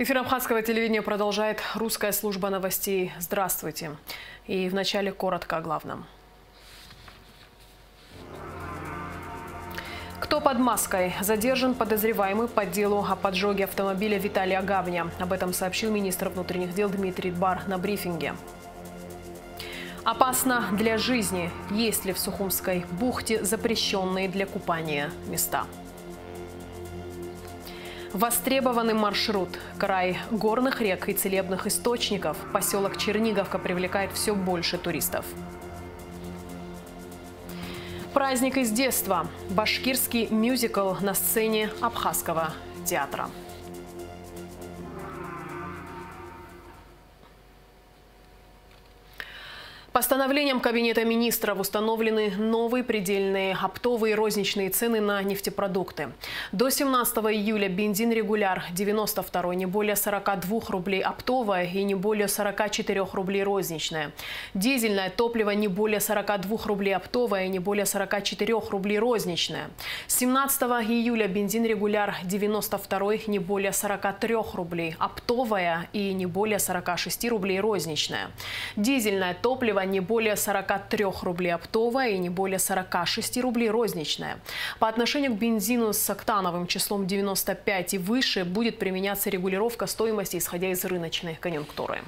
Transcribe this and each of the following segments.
Эфир абхазского телевидения продолжает русская служба новостей. Здравствуйте. И вначале коротко о главном. Кто под маской? Задержан подозреваемый по делу о поджоге автомобиля Виталия Гавня. Об этом сообщил министр внутренних дел Дмитрий Дбар на брифинге. Опасно для жизни. Есть ли в Сухумской бухте запрещенные для купания места? Востребованный маршрут. Край горных рек и целебных источников. Поселок Черниговка привлекает все больше туристов. Праздник из детства. Башкирский мюзикл на сцене Абхазского театра. Постановлением Кабинета министров установлены новые предельные оптовые розничные цены на нефтепродукты. До 17 июля бензин регуляр 92 не более 42 рублей оптовая и не более 44 рублей розничная. Дизельное топливо не более 42 рублей оптовая и не более 44 рублей розничная. С 17 июля бензин регуляр 92 не более 43 рублей оптовая и не более 46 рублей розничная. Дизельное топливо не более 43 рублей оптовая и не более 46 рублей розничная. По отношению к бензину с октановым числом 95 и выше будет применяться регулировка стоимости, исходя из рыночной конъюнктуры.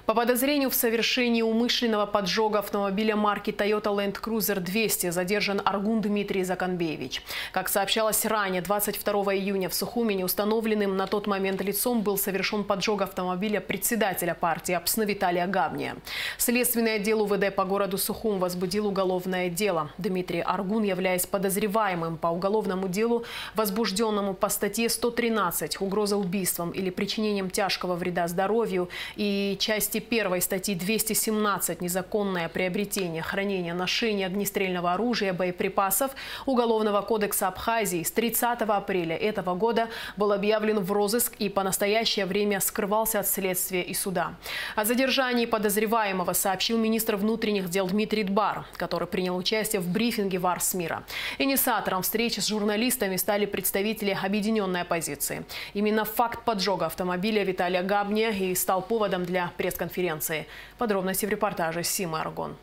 По подозрению в совершении умышленного поджога автомобиля марки Toyota Land Cruiser 200 задержан Аргун Дмитрий Заканбеевич. Как сообщалось ранее, 22 июня в Сухуми неустановленным на тот момент лицом был совершен поджог автомобиля председателя партии АПСН Виталия Гавния. Следственный отдел УВД по городу Сухум возбудил уголовное дело. Дмитрий Аргун, являясь подозреваемым по уголовному делу, возбужденному по статье 113 «Угроза убийством или причинением тяжкого вреда здоровью» и части 1 статьи 217 «Незаконное приобретение, хранение, ношение огнестрельного оружия, боеприпасов» Уголовного кодекса Абхазии с 30 апреля этого года был объявлен в розыск и по настоящее время скрывался от следствия и суда. О задержании подозреваемого сообщил министр внутренних дел Дмитрий Дбар, который принял участие в брифинге в Арс-Мира. Инициатором встречи с журналистами стали представители объединенной оппозиции. Именно факт поджога автомобиля Виталия Гавня и стал поводом для пресс-конференции. Подробности в репортаже Симы Аргон.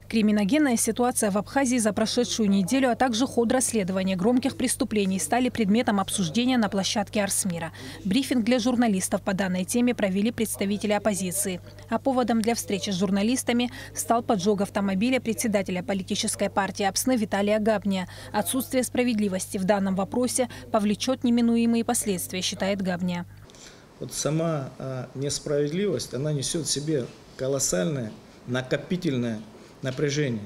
Криминогенная ситуация в Абхазии за прошедшую неделю, а также ход расследования громких преступлений стали предметом обсуждения на площадке Арс-Мира. Брифинг для журналистов по данной теме провели представители оппозиции. А поводом для встречи с журналистами стал поджог автомобиля председателя политической партии АПСН Виталия Гавня. Отсутствие справедливости в данном вопросе повлечет неминуемые последствия, считает Гавня. Вот сама несправедливость, она несет в себе колоссальное накопительное напряжение.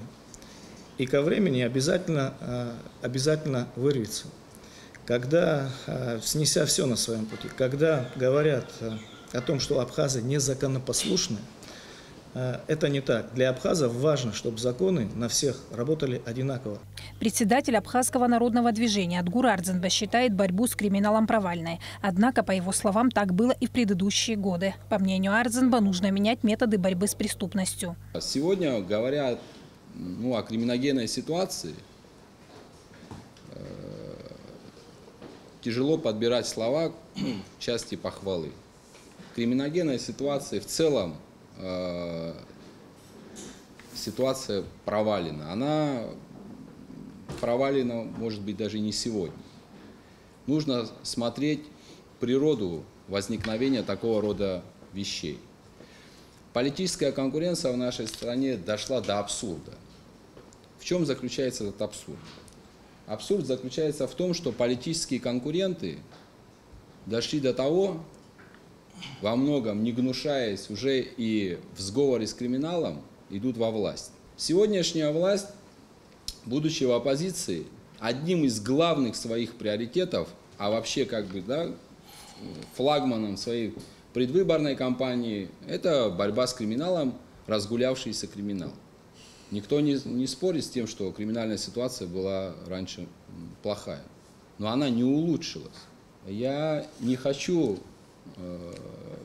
И ко времени обязательно вырвется. Когда, снеся все на своем пути, когда говорят о том, что абхазы незаконопослушны, это не так. Для абхазов важно, чтобы законы на всех работали одинаково. Председатель Абхазского народного движения Адгур Ардзенба считает борьбу с криминалом провальной. Однако, по его словам, так было и в предыдущие годы. По мнению Ардзенба, нужно менять методы борьбы с преступностью. Сегодня, говоря о криминогенной ситуации, тяжело подбирать слова в части похвалы. Криминогенная ситуация в целом, ситуация провалена. Она провалена, может быть, даже не сегодня. Нужно смотреть природу возникновения такого рода вещей. Политическая конкуренция в нашей стране дошла до абсурда. В чем заключается этот абсурд? Абсурд заключается в том, что политические конкуренты дошли до того, во многом не гнушаясь уже и в сговоре с криминалом, идут во власть. Сегодняшняя власть, будучи в оппозиции, одним из главных своих приоритетов, а вообще флагманом своей предвыборной кампании, это борьба с криминалом, разгулявшийся криминал. Никто не спорит с тем, что криминальная ситуация была раньше плохая, но она не улучшилась. Я не хочу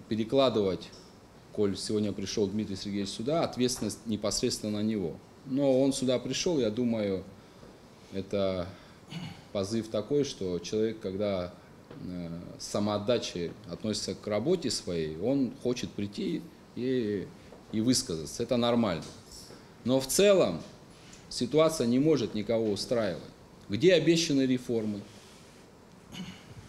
перекладывать, коль сегодня пришел Дмитрий Сергеевич сюда, ответственность непосредственно на него. Но он сюда пришел, я думаю, это позыв такой, что человек, когда с самоотдачей относится к работе своей, он хочет прийти и высказаться. Это нормально. Но в целом ситуация не может никого устраивать. Где обещанные реформы?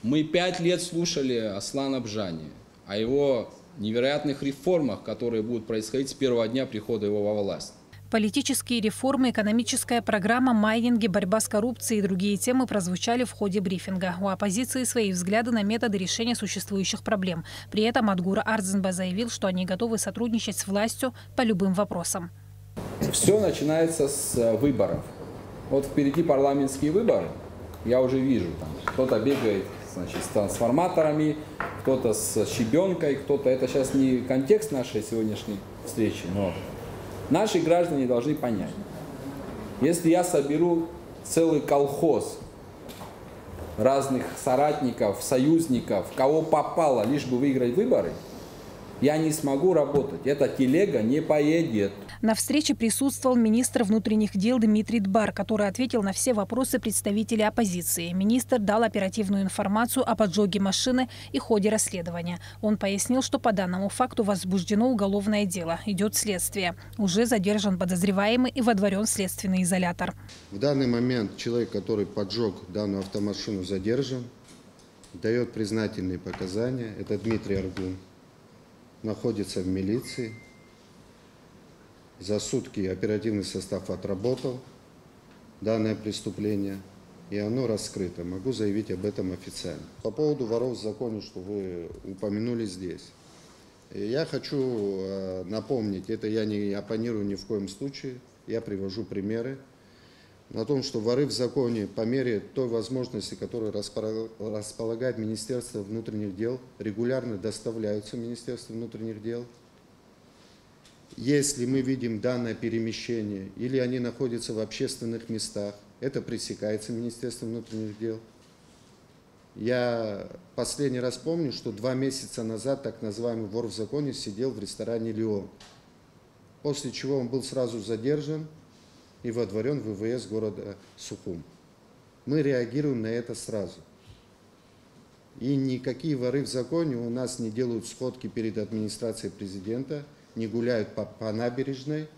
Мы 5 лет слушали Аслана Бжани о его невероятных реформах, которые будут происходить с первого дня прихода его во власть. Политические реформы, экономическая программа, майнинги, борьба с коррупцией и другие темы прозвучали в ходе брифинга. У оппозиции свои взгляды на методы решения существующих проблем. При этом Адгур Ардзинба заявил, что они готовы сотрудничать с властью по любым вопросам. Все начинается с выборов. Вот впереди парламентские выборы. Я уже вижу, там кто-то бегает, значит, с трансформаторами, кто-то с щебенкой, кто-то... Это сейчас не контекст нашей сегодняшней встречи, но наши граждане должны понять. Если я соберу целый колхоз разных соратников, союзников, кого попало, лишь бы выиграть выборы, я не смогу работать. Эта телега не поедет. На встрече присутствовал министр внутренних дел Дмитрий Дбар, который ответил на все вопросы представителей оппозиции. Министр дал оперативную информацию о поджоге машины и ходе расследования. Он пояснил, что по данному факту возбуждено уголовное дело. Идет следствие. Уже задержан подозреваемый и водворен в следственный изолятор. В данный момент человек, который поджег данную автомашину, задержан, дает признательные показания. Это Дмитрий Аргун. Находится в милиции. За сутки оперативный состав отработал данное преступление, и оно раскрыто. Могу заявить об этом официально. По поводу воров в законе, что вы упомянули здесь. Я хочу напомнить, это я не оппонирую ни в коем случае, я привожу примеры на том, что воры в законе по мере той возможности, которую располагает Министерство внутренних дел, регулярно доставляются в Министерство внутренних дел. Если мы видим данное перемещение или они находятся в общественных местах, это пресекается Министерством внутренних дел. Я последний раз помню, что 2 месяца назад так называемый вор в законе сидел в ресторане «Леон», после чего он был сразу задержан и водворен в ВВС города Сухум. Мы реагируем на это сразу. И никакие воры в законе у нас не делают сходки перед администрацией президента, не гуляют по набережной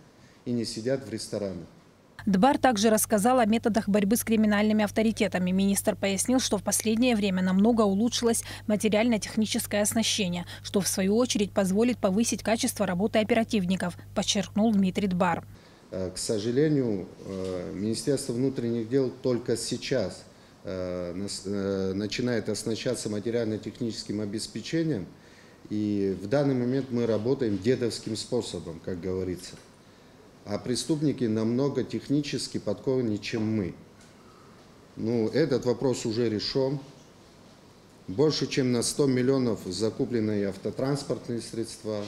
и не сидят в ресторанах. Дбар также рассказал о методах борьбы с криминальными авторитетами. Министр пояснил, что в последнее время намного улучшилось материально-техническое оснащение, что в свою очередь позволит повысить качество работы оперативников, подчеркнул Дмитрий Дбар. К сожалению, Министерство внутренних дел только сейчас начинает оснащаться материально-техническим обеспечением. И в данный момент мы работаем дедовским способом, как говорится. А преступники намного технически подкованнее, чем мы. Ну, этот вопрос уже решен. Больше чем на 100 миллионов закуплены и автотранспортные средства,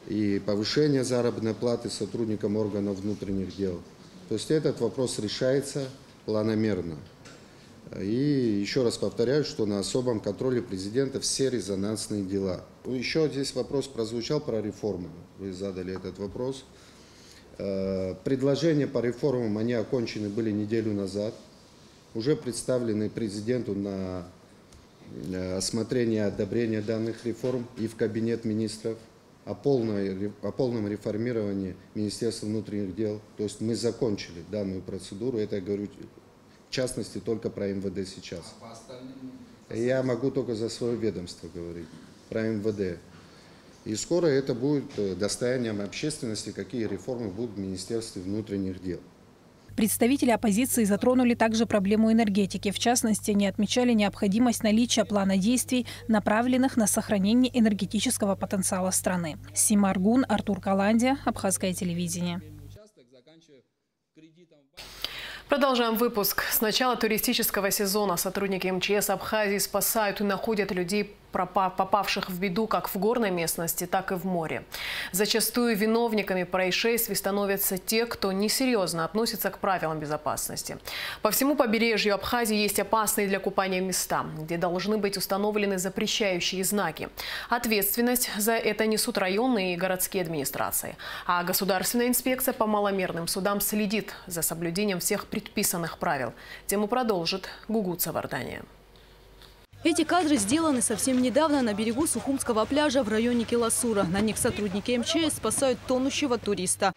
и повышение заработной платы сотрудникам органов внутренних дел. То есть этот вопрос решается планомерно. И еще раз повторяю, что на особом контроле президента все резонансные дела. Еще здесь вопрос прозвучал про реформы. Вы задали этот вопрос. Предложения по реформам, они окончены были неделю назад. Уже представлены президенту на осмотрение и одобрение данных реформ и в Кабинет министров о полном реформировании Министерства внутренних дел. То есть мы закончили данную процедуру. Это я говорю в частности только про МВД сейчас. Я могу только за свое ведомство говорить, про МВД. И скоро это будет достоянием общественности, какие реформы будут в Министерстве внутренних дел. Представители оппозиции затронули также проблему энергетики. В частности, они отмечали необходимость наличия плана действий, направленных на сохранение энергетического потенциала страны. Сима Аргун, Артур Каландия, Абхазское телевидение. Продолжаем выпуск. С начала туристического сезона сотрудники МЧС Абхазии спасают и находят людей попавших в беду как в горной местности, так и в море. Зачастую виновниками происшествий становятся те, кто несерьезно относится к правилам безопасности. По всему побережью Абхазии есть опасные для купания места, где должны быть установлены запрещающие знаки. Ответственность за это несут районные и городские администрации. А Государственная инспекция по маломерным судам следит за соблюдением всех предписанных правил. Тему продолжит Гугут Савардания. Эти кадры сделаны совсем недавно на берегу Сухумского пляжа в районе Киласура. На них сотрудники МЧС спасают тонущего туриста.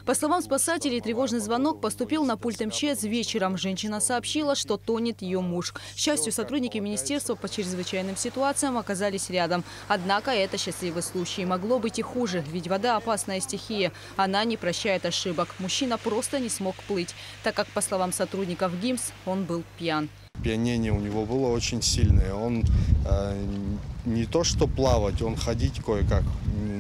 По словам спасателей, тревожный звонок поступил на пульт МЧС вечером. Женщина сообщила, что тонет ее муж. К счастью, сотрудники Министерства по чрезвычайным ситуациям оказались рядом. Однако это счастливый случай. Могло быть и хуже, ведь вода – опасная стихия. Она не прощает ошибок. Мужчина просто не смог плыть, так как, по словам сотрудников ГИМС, он был пьян. Пьянение у него было очень сильное. Он не то что плавать, он ходить кое-как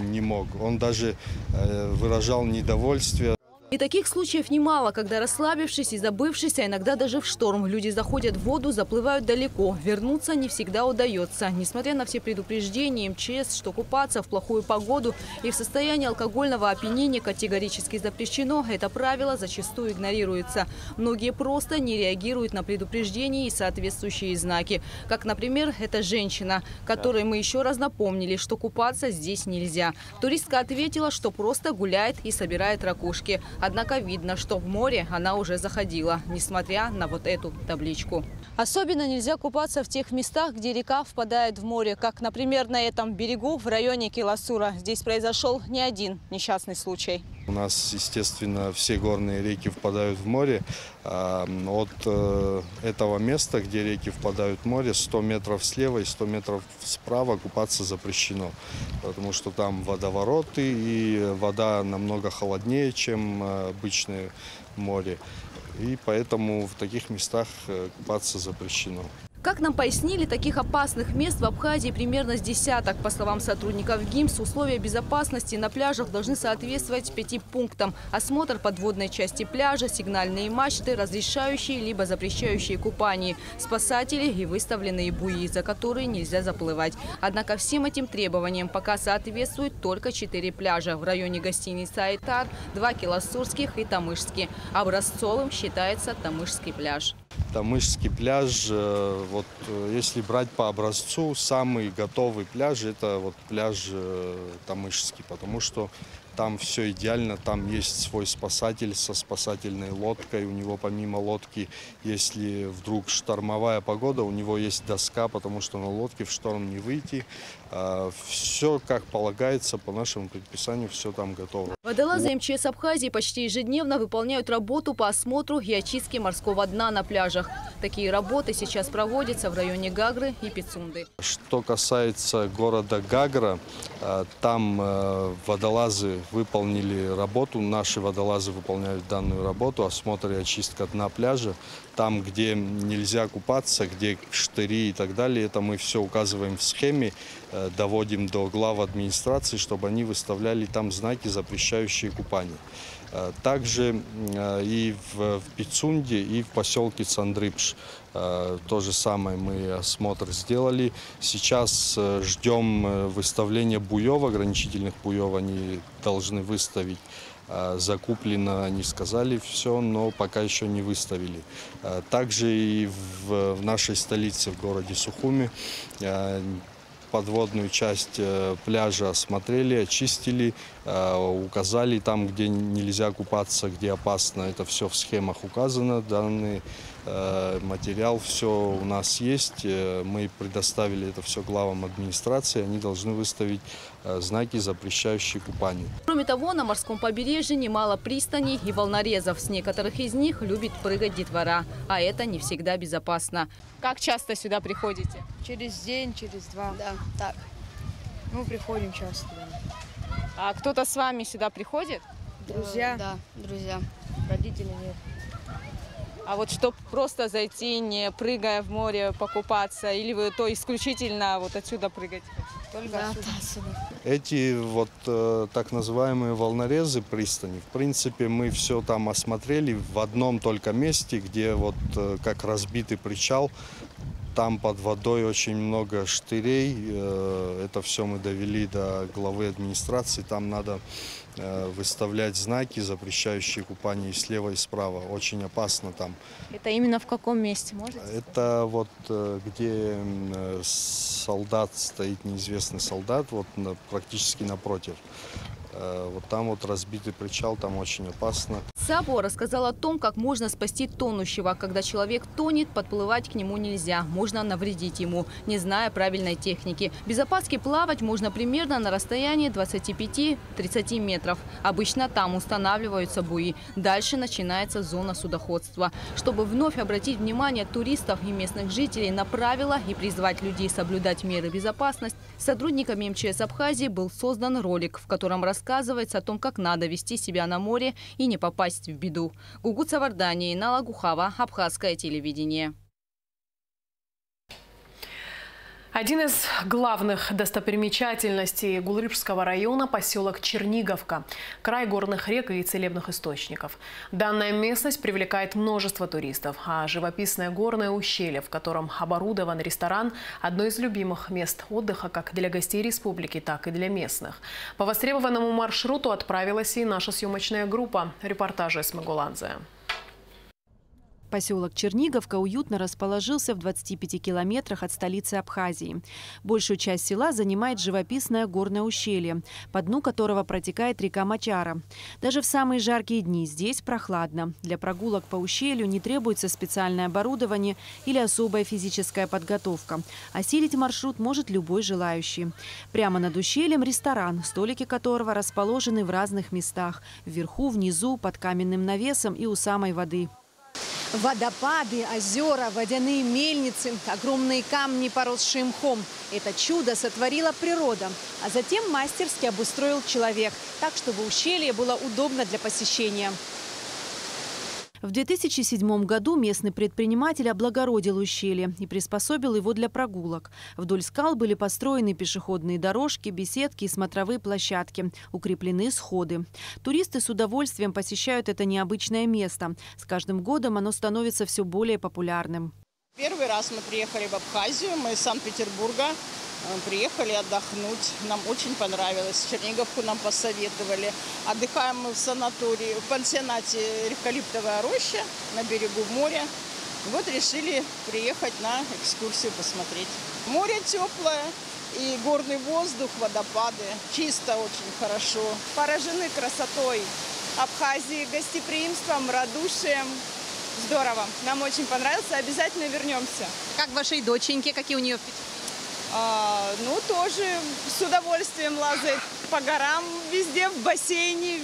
не мог. Он даже выражал недовольствие. И таких случаев немало, когда, расслабившись и забывшись, а иногда даже в шторм, люди заходят в воду, заплывают далеко. Вернуться не всегда удается. Несмотря на все предупреждения МЧС, что купаться в плохую погоду и в состоянии алкогольного опьянения категорически запрещено, это правило зачастую игнорируется. Многие просто не реагируют на предупреждения и соответствующие знаки. Как, например, эта женщина, которой мы еще раз напомнили, что купаться здесь нельзя. Туристка ответила, что просто гуляет и собирает ракушки. Однако видно, что в море она уже заходила, несмотря на вот эту табличку. Особенно нельзя купаться в тех местах, где река впадает в море, как, например, на этом берегу в районе Киласура. Здесь произошел не один несчастный случай. У нас, естественно, все горные реки впадают в море. От этого места, где реки впадают в море, 100 метров слева и 100 метров справа купаться запрещено. Потому что там водовороты и вода намного холоднее, чем обычное море. И поэтому в таких местах купаться запрещено. Как нам пояснили, таких опасных мест в Абхазии примерно с десяток. По словам сотрудников ГИМС, условия безопасности на пляжах должны соответствовать 5 пунктам. Осмотр подводной части пляжа, сигнальные мачты, разрешающие либо запрещающие купание, спасатели и выставленные буи, за которые нельзя заплывать. Однако всем этим требованиям пока соответствуют только 4 пляжа. В районе гостиницы «Айтар», 2 киласурских и Тамышский. Образцовым считается Тамышский пляж. Тамышский пляж, вот если брать по образцу, самый готовый пляж – это вот пляж Тамышский, потому что там все идеально, там есть свой спасатель со спасательной лодкой, у него помимо лодки, если вдруг штормовая погода, у него есть доска, потому что на лодке в шторм не выйти. Все как полагается, по нашему предписанию, все там готово. Водолазы МЧС Абхазии почти ежедневно выполняют работу по осмотру и очистке морского дна на пляжах. Такие работы сейчас проводятся в районе Гагры и Пицунды. Что касается города Гагра, там водолазы выполнили работу, наши водолазы выполняют данную работу, осмотр и очистка дна пляжа. Там, где нельзя купаться, где штыри и так далее, это мы все указываем в схеме, доводим до глав администрации, чтобы они выставляли там знаки, запрещающие купание. Также и в Пицунде, и в поселке Цандрыпш то же самое мы осмотр сделали. Сейчас ждем выставления буев, ограничительных буев они должны выставить. Закуплено, они сказали все, но пока еще не выставили. Также и в нашей столице, в городе Сухуми, подводную часть пляжа осмотрели, очистили, указали там, где нельзя купаться, где опасно. Это все в схемах указано, данный материал все у нас есть. Мы предоставили это все главам администрации, они должны выставить знаки, запрещающие купание. Кроме того, на морском побережье немало пристаней и волнорезов. С некоторых из них любит прыгать детвора, а это не всегда безопасно. Как часто сюда приходите? Через день, через два. Да, так. Мы приходим часто. Да. А кто-то с вами сюда приходит? Друзья? Да, друзья. Родители нет. А вот чтобы просто зайти, не прыгая в море, покупаться, или вы то исключительно вот отсюда прыгать хотите? Только отсюда. Эти вот так называемые волнорезы пристани, в принципе, мы все там осмотрели в одном только месте, где вот как разбитый причал. Там под водой очень много штырей. Это все мы довели до главы администрации. Там надо выставлять знаки, запрещающие купание и слева, и справа. Очень опасно там. Это именно в каком месте, можете? Это вот где солдат стоит, неизвестный солдат, вот практически напротив. Вот там вот разбитый причал, там очень опасно. Сапо рассказал о том, как можно спасти тонущего. Когда человек тонет, подплывать к нему нельзя. Можно навредить ему, не зная правильной техники. Без опаски плавать можно примерно на расстоянии 25-30 метров. Обычно там устанавливаются буи. Дальше начинается зона судоходства. Чтобы вновь обратить внимание туристов и местных жителей на правила и призвать людей соблюдать меры безопасности, сотрудниками МЧС Абхазии был создан ролик, в котором рассказывается о том, как надо вести себя на море и не попасть в беду. Гугут Савардани, Инала Гухава, Абхазское телевидение. Один из главных достопримечательностей Гулрипского района – поселок Черниговка, край горных рек и целебных источников. Данная местность привлекает множество туристов, а живописное горное ущелье, в котором оборудован ресторан – одно из любимых мест отдыха как для гостей республики, так и для местных. По востребованному маршруту отправилась и наша съемочная группа. Репортажи с Магуладзе. Поселок Черниговка уютно расположился в 25 километрах от столицы Абхазии. Большую часть села занимает живописное горное ущелье, по дну которого протекает река Мачара. Даже в самые жаркие дни здесь прохладно. Для прогулок по ущелью не требуется специальное оборудование или особая физическая подготовка. Осилить маршрут может любой желающий. Прямо над ущельем ресторан, столики которого расположены в разных местах – вверху, внизу, под каменным навесом и у самой воды. Водопады, озера, водяные мельницы, огромные камни, поросшие мхом. Это чудо сотворила природа, а затем мастерски обустроил человек, так, чтобы ущелье было удобно для посещения. В 2007 году местный предприниматель облагородил ущелье и приспособил его для прогулок. Вдоль скал были построены пешеходные дорожки, беседки и смотровые площадки, укреплены сходы. Туристы с удовольствием посещают это необычное место. С каждым годом оно становится все более популярным. Первый раз мы приехали в Абхазию, мы из Санкт-Петербурга. Приехали отдохнуть, нам очень понравилось. Черниговку нам посоветовали. Отдыхаем мы в санатории, в пансионате «Эвкалиптовая роща» на берегу моря. Вот решили приехать на экскурсию посмотреть. Море теплое и горный воздух, водопады. Чисто очень хорошо. Поражены красотой Абхазии, гостеприимством, радушием. Здорово. Нам очень понравился. Обязательно вернемся. Как вашей доченьке, какие у нее впечатления? Ну, тоже с удовольствием лазает по горам, везде, в бассейне,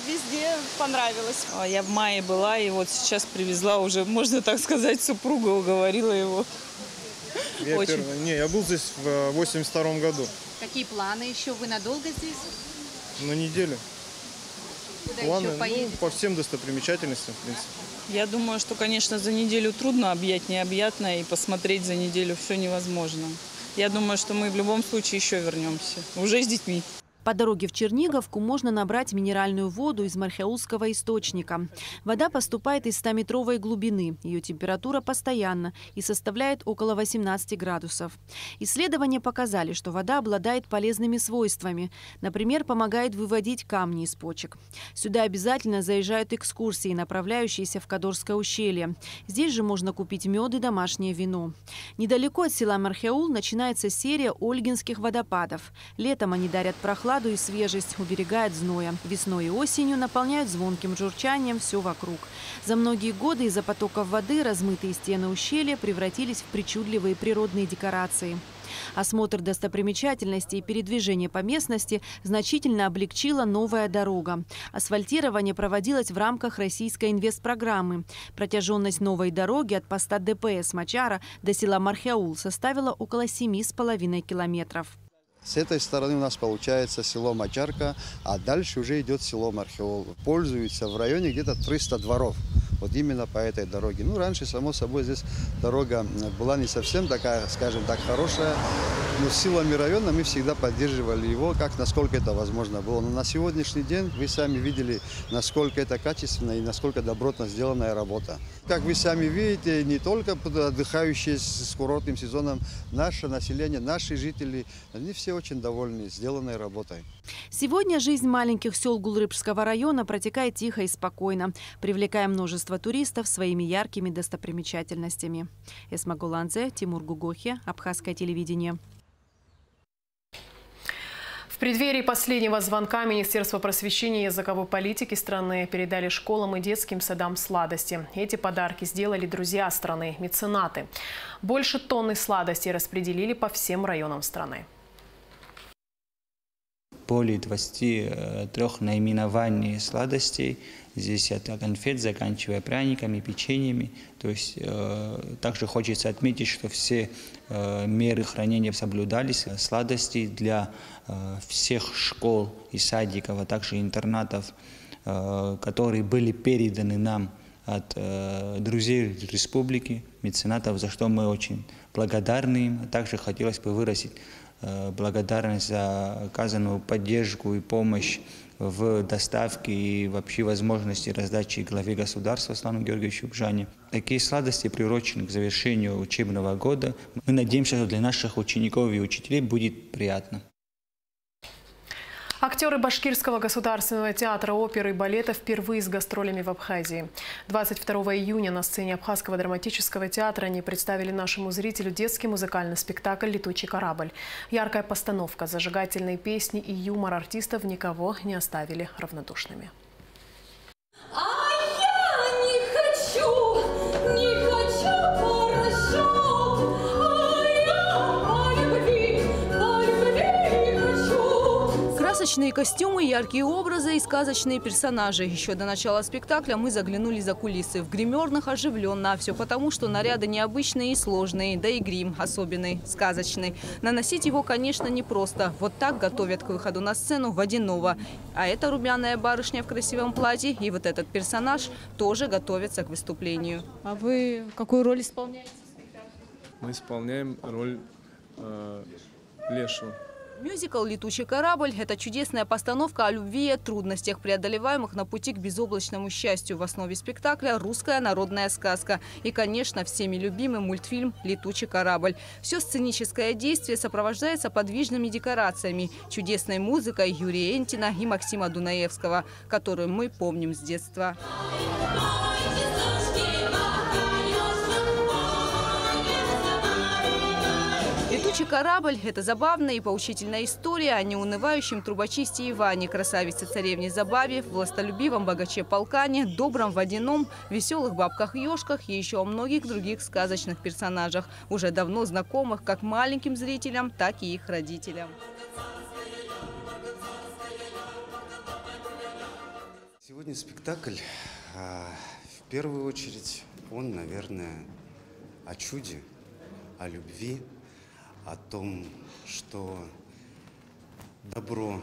везде понравилось. Я в мае была и вот сейчас привезла уже, можно так сказать, супруга, уговорила его. Я был здесь в 82 году. Какие планы еще? Вы надолго здесь? На неделю. Куда планы, еще поедете? По всем достопримечательностям, в принципе. Я думаю, что, конечно, за неделю трудно объять необъятное, и посмотреть за неделю все невозможно. Я думаю, что мы в любом случае еще вернемся, уже с детьми. По дороге в Черниговку можно набрать минеральную воду из Мархеулского источника. Вода поступает из 100-метровой глубины. Ее температура постоянна и составляет около 18 градусов. Исследования показали, что вода обладает полезными свойствами. Например, помогает выводить камни из почек. Сюда обязательно заезжают экскурсии, направляющиеся в Кадорское ущелье. Здесь же можно купить мед и домашнее вино. Недалеко от села Мархеул начинается серия Ольгинских водопадов. Летом они дарят прохладу и свежесть, уберегают зноя. Весной и осенью наполняют звонким журчанием все вокруг. За многие годы из-за потоков воды размытые стены ущелья превратились в причудливые природные декорации. Осмотр достопримечательностей и передвижение по местности значительно облегчила новая дорога. Асфальтирование проводилось в рамках российской инвестпрограммы. Протяженность новой дороги от поста ДПС Мачара до села Мархеул составила около 7,5 километров. С этой стороны у нас получается село Мачарка, а дальше уже идет село Мархеул. Пользуются в районе где-то 300 дворов. вот именно по этой дороге. Ну, раньше, само собой, здесь дорога была не совсем такая, скажем так, хорошая, но силами района мы всегда поддерживали его, как насколько это возможно было. Но на сегодняшний день вы сами видели, насколько это качественная и насколько добротно сделанная работа. Как вы сами видите, не только отдыхающие с курортным сезоном, наше население, наши жители, они все очень довольны сделанной работой. Сегодня жизнь маленьких сел Гулрыбского района протекает тихо и спокойно, привлекая множество туристов своими яркими достопримечательностями. Эсма Голанзе, Тимур Гугохи, Абхазское телевидение. В преддверии последнего звонка Министерства просвещения и языковой политики страны передали школам и детским садам сладости. Эти подарки сделали друзья страны, меценаты. Больше тонны сладостей распределили по всем районам страны. Более 23 наименований сладостей. Здесь от конфет, заканчивая пряниками, печеньями. То есть также хочется отметить, что все меры хранения соблюдались. Сладости для всех школ и садиков, а также интернатов, которые были переданы нам от друзей республики, меценатов, за что мы очень благодарны им. Также хотелось бы выразить благодарность за оказанную поддержку и помощь в доставке и вообще возможности раздачи главе государства Аслану Георгиевичу Бжане. Такие сладости приурочены к завершению учебного года. Мы надеемся, что для наших учеников и учителей будет приятно. Актеры Башкирского государственного театра оперы и балета впервые с гастролями в Абхазии. 22 июня на сцене Абхазского драматического театра они представили нашему зрителю детский музыкальный спектакль «Летучий корабль». Яркая постановка, зажигательные песни и юмор артистов никого не оставили равнодушными. Красочные костюмы, яркие образы и сказочные персонажи. Еще до начала спектакля мы заглянули за кулисы. В гримерных оживленно. А все потому, что наряды необычные и сложные. Да и грим особенный, сказочный. Наносить его, конечно, непросто. Вот так готовят к выходу на сцену водяного. А эта румяная барышня в красивом платье и вот этот персонаж тоже готовятся к выступлению. А вы какую роль исполняете? Мы исполняем роль Лешего. Мюзикл «Летучий корабль» – это чудесная постановка о любви и о трудностях, преодолеваемых на пути к безоблачному счастью. В основе спектакля – русская народная сказка. И, конечно, всеми любимый мультфильм «Летучий корабль». Все сценическое действие сопровождается подвижными декорациями, чудесной музыкой Юрия Энтина и Максима Дунаевского, которую мы помним с детства. «Летучий корабль» – это забавная и поучительная история о неунывающем трубочисте Иване, красавице-царевне Забаве, властолюбивом богаче Полкане, добром водяном, веселых бабках-ешках и еще о многих других сказочных персонажах, уже давно знакомых как маленьким зрителям, так и их родителям. Сегодня спектакль, в первую очередь, он, наверное, о чуде, о любви, о том, что добро,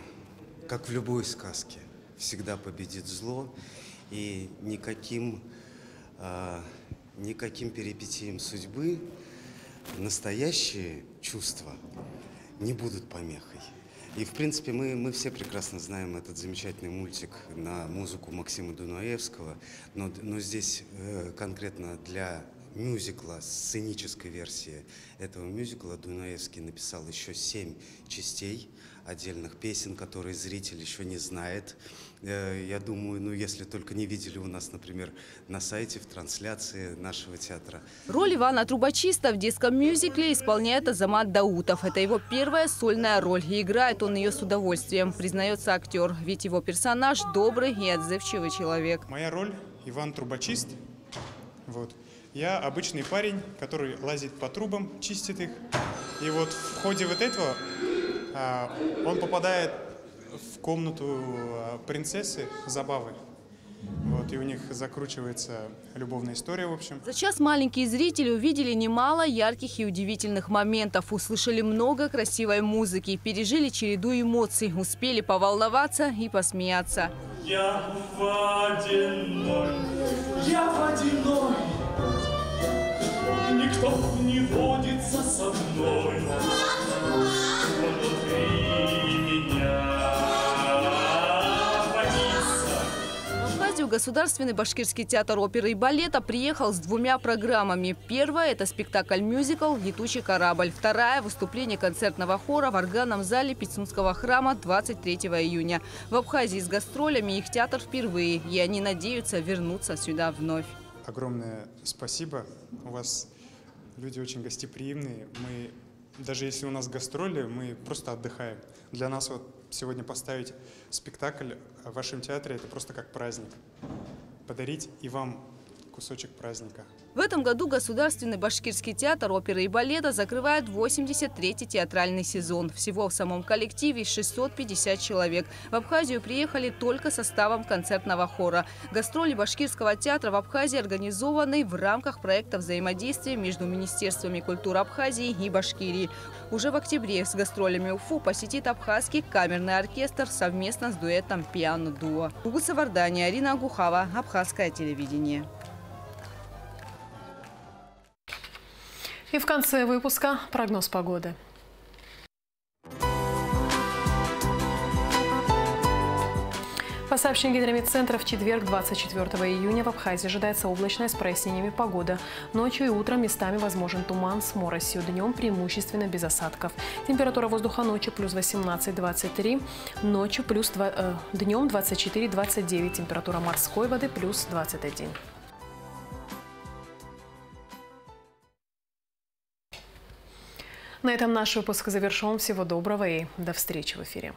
как в любой сказке, всегда победит зло, и никаким перипетиям судьбы настоящие чувства не будут помехой. И, в принципе, мы все прекрасно знаем этот замечательный мультик на музыку Максима Дунаевского, но здесь конкретно для мюзикла, сценической версии этого мюзикла Дунаевский написал еще 7 частей, отдельных песен, которые зритель еще не знает. Я думаю, ну если только не видели у нас, например, на сайте, в трансляции нашего театра. Роль Ивана Трубочиста в детском мюзикле исполняет Азамат Даутов. Это его первая сольная роль, и играет он ее с удовольствием, признается актер. Ведь его персонаж добрый и отзывчивый человек. Моя роль – Иван Трубочист. Вот. Я обычный парень, который лазит по трубам, чистит их. И вот в ходе вот этого он попадает в комнату принцессы Забавы. Вот, и у них закручивается любовная история, в общем. За час маленькие зрители увидели немало ярких и удивительных моментов, услышали много красивой музыки, пережили череду эмоций, успели поволноваться и посмеяться. Я водяной, я водяной, никто не водится со мной. Внутри меня водится. В Абхазию Государственный башкирский театр оперы и балета приехал с двумя программами. Первая – это спектакль-мюзикл «Летучий корабль». Вторая – выступление концертного хора в органном зале Пицунского храма 23 июня. В Абхазии с гастролями их театр впервые, и они надеются вернуться сюда вновь. Огромное спасибо. У вас люди очень гостеприимные. Даже если у нас гастроли, мы просто отдыхаем. Для нас вот сегодня поставить спектакль в вашем театре – это просто как праздник. Подарить и вам кусочек праздника. В этом году Государственный башкирский театр оперы и балета закрывает 83-й театральный сезон. Всего в самом коллективе 650 человек. В Абхазию приехали только составом концертного хора. Гастроли башкирского театра в Абхазии организованы в рамках проекта взаимодействия между Министерствами культуры Абхазии и Башкирии. Уже в октябре с гастролями Уфу посетит абхазский камерный оркестр совместно с дуэтом «Пиано-дуо». Угуса Вардани, Арина Агухава, Абхазское телевидение. И в конце выпуска прогноз погоды. По сообщению Гидрометцентра, в четверг, 24 июня, в Абхазии ожидается облачная с прояснениями погода. Ночью и утром местами возможен туман с моросью. Днем преимущественно без осадков. Температура воздуха ночью плюс 18-23, ночью днем 24-29. Температура морской воды плюс 21. На этом наш выпуск завершен. Всего доброго и до встречи в эфире.